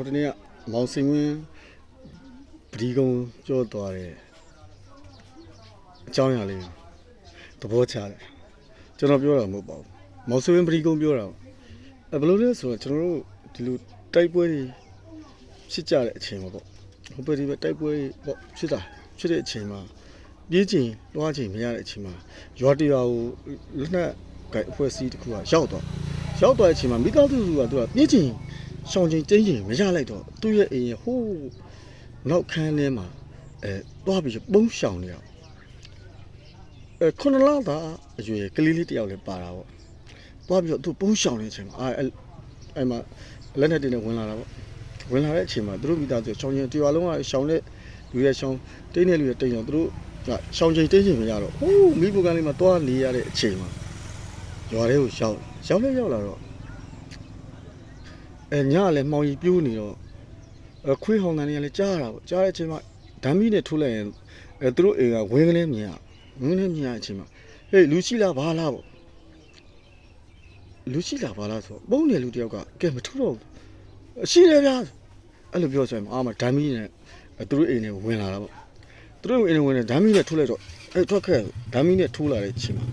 ဒီနေ့ကမောင်စင်ဝင်းပဒီကုံကြောသွားတယ်အကြောင်းအရာလေးသဘောချတယ်ကျွန်တော်ပြောတာမဟုတ်ပါဘူးမောင်စင်ဝင်းပဒီကုံပြောတာဘယ်လိုလဲဆိုတော့ကျွန်တော်တို့ဒီလိုတိုက်ပွဲတွေဖြစ်ကြတဲ့အချိန်မှာပေါ့ဟိုဘက်ဒီဘက်တိုက်ပွဲပေါ့ဖြစ်တဲ့အချိန်မှာပြေးချိန်လွှားချိန်မရတဲ့အချိန်မှာရွာတရွာကိုလက်နက်ကအဖွဲ့အစည်းတစ်ခုကရောက်သွားတဲ့အချိန်မှာမိသားစုကသူကပြေးချိန်ရှောင်းချိန်တင်းချိန်မရလိုက်တော့သူ့ရဲ့အိမ်ဟိုးနောက်ခန်းထဲမှာသွားပြီးပုံရှောင်နေရခုနလသားအရွယ်ကလေးလေးတယောက်လည်းပါတာပေါ့သွားပြီးတော့သူပုံရှောင်နေတဲ့အချိန်မှာအဲ့မှာလက်နဲ့တင်းနဲ့ဝင်လာတာပေါ့ဝင်လာတဲ့အချိန်မှာသူတို့မိသားစုရှောင်းချိန်တရွာလုံးကရှောင်းတဲ့လူရဲ့ရှောင်းတင်းတဲ့လူရဲ့တိန်အောင်သူတို့ကရှောင်းချိန်တင်းချိန်မရတော့ဟိုးမိဘကလေးမှာသွားနေရတဲ့အချိန်မှာရွာထဲကိုရောက်လာတော့ညလည်းမှောင်ရီပြိုးနေတော့ခွေးဟောင်းတန်တွေကလည်းကြားရတာပေါ့ကြားတဲ့အချိန်မှာဓာမီနဲ့ထိုးလိုက်ရင်သူတို့အိမ်ကဝင်းကလေးမြင်ရအချိန်မှာဟေးလူရှိလားဘာလားပေါ့လူရှိလားဘာလားဆိုပုံနေလူတယောက်ကကဲမထိုးတော့ဘူးရှိတယ်ဗျာအဲ့လိုပြောဆိုရင်အာမဓာမီနဲ့သူတို့အိမ်နဲ့ဝင်လာတာပေါ့သူတို့အိမ်နဲ့ဝင်တယ်ဓာမီနဲ့ထိုးလိုက်တော့ထွက်ခဲ့ဓာမီနဲ့ထိုးလာတဲ့အချိန်မှာ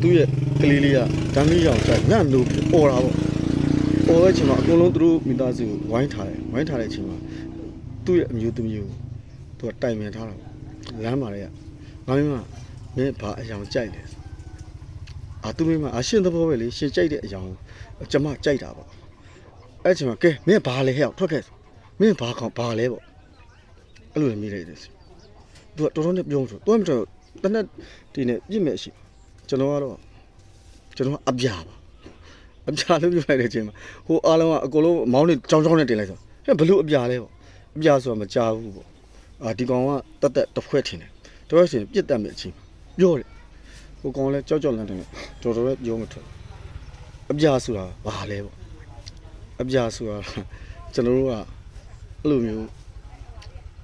သူ့ရဲ့ကလေးလေးကဓာမီရောင်ကျညနိုးပေါ်တာပေါ့ပေါ်တဲ့အချိန်မှာအကုန်လုံးသူတို့မိသားစုဝိုင်းထားတဲ့အချိန်မှာသူ့ရဲ့အမျိုးသမီးကိုသူကတိုင်ပင်ထားတာလမ်းမှာလေငါမင်းမဘာအယောင်ကြိုက်လဲသူမင်းမရှင်းသဘောပဲလေရှင်းကြိုက်တဲ့အယောင်ကျမကြိုက်တာပေါ့အဲ့အချိန်မှာကဲမင်းဘာလဲဟဲ့ထွက်ခဲ့မင်းဘာလဲပေါ့အဲ့လိုမိလိုက်တယ်သူကတော်တော်နဲ့ပြုံးဆိုတော့မတော်တနက်ဒီနဲ့ပြစ်မဲ့ရှိကျွန်တော်ကအပြာပါအပြာလို့ပြောလိုက်တဲ့အချိန်မှာဟိုအားလုံးကအကုန်လုံးမောင်းနဲ့ကြောင်းနဲ့တင်လိုက်ဆိုဟဲ့ဘလို့အပြာလဲပေါ့အပြာဆိုတာမကြားဘူးပေါ့ဒီကောင်ကတက်တစ်ဖွဲ့ထင်တယ်တော်တော်ရှင်ပြစ်တတ်မဲ့အချိန်ပြောတယ်ဟိုကောင်လည်းကြောက်လန့်တယ်တော်တော်လည်းပြောမထွက်အပြာဆိုတာဘာလဲပေါ့အပြာဆိုတာကျွန်တော်တို့ကအဲ့လိုမျိုး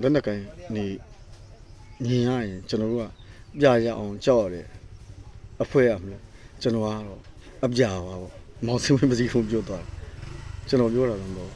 လက်နက်ကိုင်နေမြင်ရရင်ကျွန်တော်တို့ကပြရအောင်ကြောက်ရတယ်အဖွဲရမလို့ကျွန်တော်ကတော့အပြာပါပေါ့မောင်စင်ဝင်းပစီခုံပြောသွားတယ်ကျွန်တော်ပြောတာတော့မဟုတ်